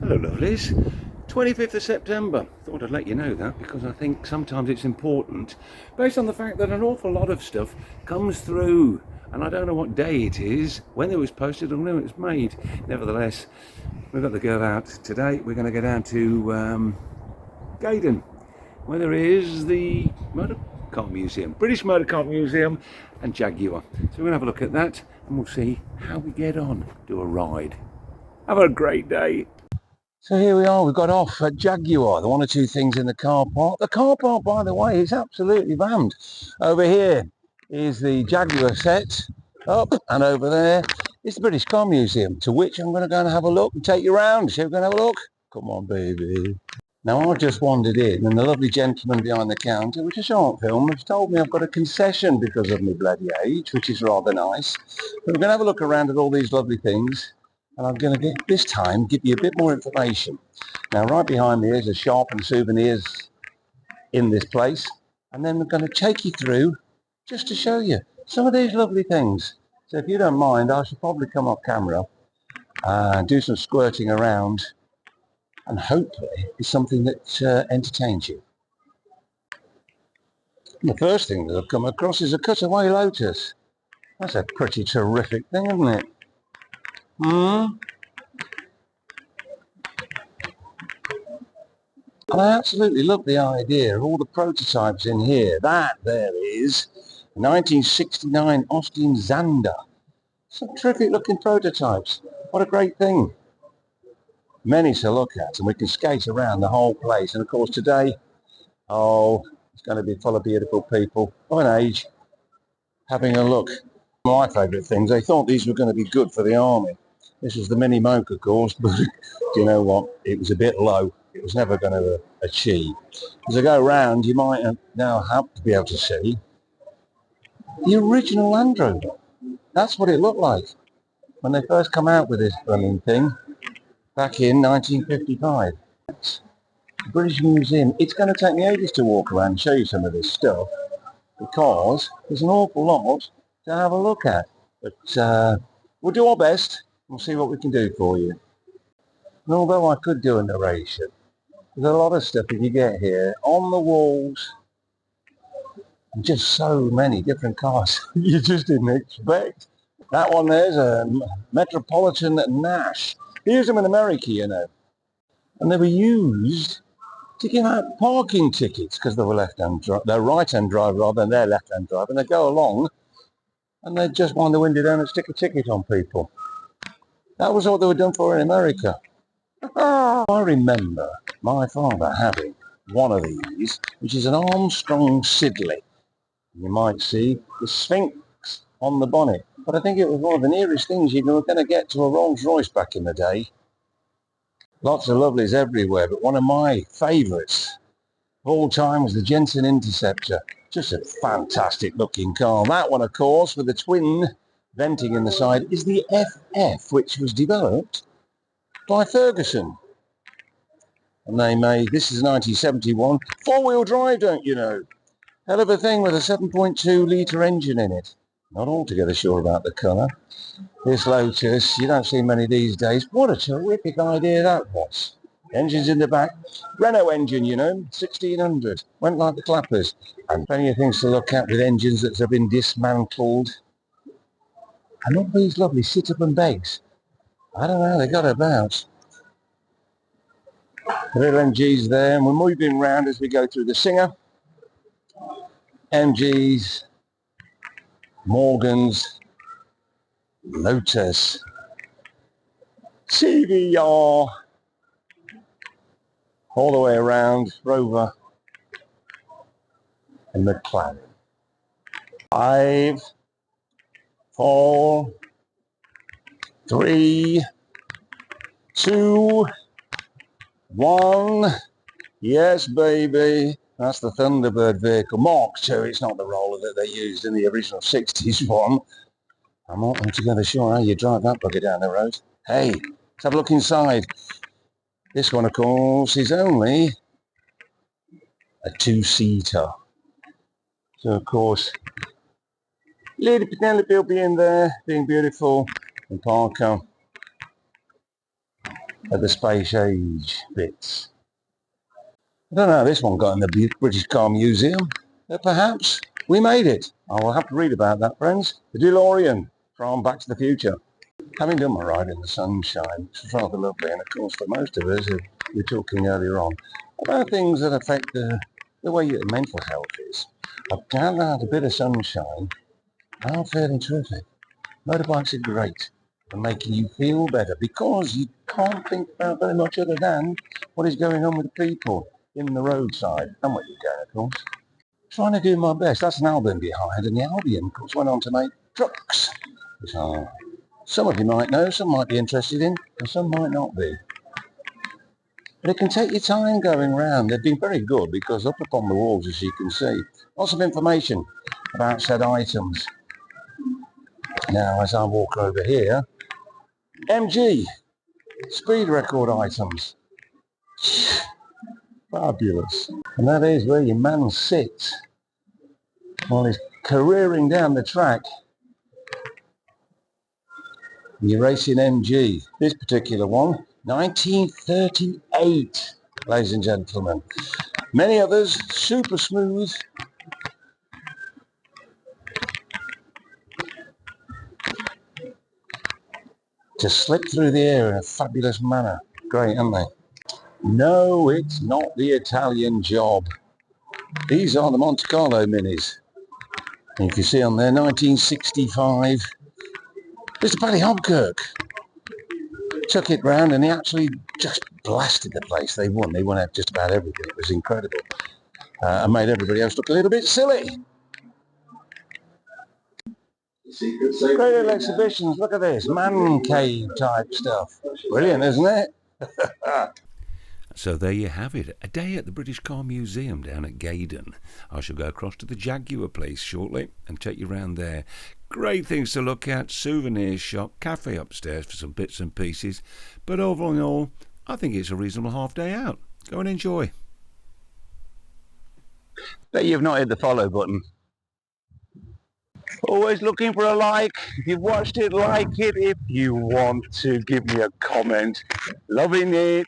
Hello lovelies, 25th of September. Thought I'd let you know that because I think sometimes it's important based on the fact that an awful lot of stuff comes through and I don't know what day it is, when it was posted or when it was made. Nevertheless, we've got the girl out today. We're going to go down to Gaydon where there is the Motor Car Museum, British Motor Car Museum and Jaguar. So we're going to have a look at that and we'll see how we get on, do a ride. Have a great day. So here we are, we've got off at Jaguar, the one or two things in the car park. The car park, by the way, is absolutely rammed. Over here is the Jaguar Sept, up, and over there is the British Car Museum, to which I'm going to go and have a look and take you around. So we're going to have a look. Come on, baby. Now, I've just wandered in, and the lovely gentleman behind the counter, which is a short film, has told me I've got a concession because of my bloody age, which is rather nice. But we're going to have a look around at all these lovely things. And I'm going to this time give you a bit more information. Now right behind me is a shop and souvenirs in this place, and then we're going to take you through just to show you some of these lovely things. So if you don't mind, I should probably come off camera and do some squirting around, and hopefully it's something that entertains you. And the first thing that I've come across is a cutaway Lotus. That's a pretty terrific thing, isn't it? And I absolutely love the idea of all the prototypes in here. That there is 1969 Austin Zander. Some terrific looking prototypes. What a great thing. Many to look at, and we can skate around the whole place. And of course today, oh, it's going to be full of beautiful people of an age having a look. My favourite things, they thought these were going to be good for the army. This was the Mini Moke, of course, but do you know what? It was a bit low. It was never going to achieve. As I go round, you might now have to be able to see the original Land Rover. That's what it looked like when they first come out with this running thing back in 1955. The British Museum. It's going to take me ages to walk around and show you some of this stuff because there's an awful lot to have a look at. But we'll do our best. We'll see what we can do for you. And although I could do a narration, there's a lot of stuff if you get here on the walls, and just so many different cars you just didn't expect. That one there's a Metropolitan Nash. They use them in America, you know, and they were used to give out parking tickets because they were they're right-hand drive rather than their left-hand drive, and they go along and they'd just wind the window down and stick a ticket on people. That was what they were done for in America. I remember my father having one of these, which is an Armstrong Siddeley. You might see the Sphinx on the bonnet, but I think it was one of the nearest things you were going to get to a Rolls Royce back in the day. Lots of lovelies everywhere, but one of my favourites of all time was the Jensen Interceptor. Just a fantastic looking car. That one, of course, with the twin venting in the side, is the FF, which was developed by Ferguson. And they made, this is 1971, four-wheel drive, don't you know? Hell of a thing with a 7.2 litre engine in it. Not altogether sure about the colour. This Lotus, you don't see many these days. What a terrific idea that was. Engines in the back. Renault engine, you know, 1600. Went like the clappers. And plenty of things to look at with engines that have been dismantled. And all these lovely sit-up and begs. I don't know how they got about. The little MGs there, and we're moving round as we go through the Singer. MGs, Morgans, Lotus, CVR, all the way around, Rover and McLaren. 5, 4, 3, 2, 1. Yes, baby. That's the Thunderbird vehicle. Mark II, it's not the roller that they used in the original 60s one. I'm not altogether sure how you drive that bugger down the road. Hey, let's have a look inside. This one, of course, is only a two-seater. So, of course, Lady Penelope will be in there, being beautiful, and Parker. at the space age bits. I don't know how this one got in the British Car Museum, but perhaps we made it. I will have to read about that, friends. The DeLorean from Back to the Future. Having done my ride in the sunshine, which was rather lovely, and of course for most of us, we were talking earlier on about things that affect the way your mental health is. I've now had a bit of sunshine, and I'm feeling terrific. Motorbikes are great for making you feel better because you can't think about very much other than what is going on with the people in the roadside and what you're going, of course. Trying to do my best. That's an album behind, and the Albion, of course, went on to make trucks, which are, some of you might know, some might be interested in, and some might not be. But it can take your time going round. They've been very good because up upon the walls, as you can see, lots of information about said items. Now, as I walk over here, MG, speed record items. Fabulous. And that is where your man sits while he's careering down the track. You're racing MG. This particular one, 1938, ladies and gentlemen. Many others, super smooth. Just slip through the air in a fabulous manner. Great, aren't they? No, it's not the Italian Job. These are the Monte Carlo Minis. And you can see on there, 1965. Mr. Paddy Hobkirk took it round and he actually just blasted the place. They won out just about everything. It was incredible. And made everybody else look a little bit silly. Great little exhibitions. Look at this. Man cave type stuff. Brilliant, isn't it? So there you have it, a day at the British Car Museum down at Gaydon. I shall go across to the Jaguar place shortly and take you round there. Great things to look at, souvenir shop, cafe upstairs for some bits and pieces. But overall in all, I think it's a reasonable half day out. Go and enjoy. Bet you've not hit the follow button. Always looking for a like. If you've watched it, like it. If you want to give me a comment. Loving it.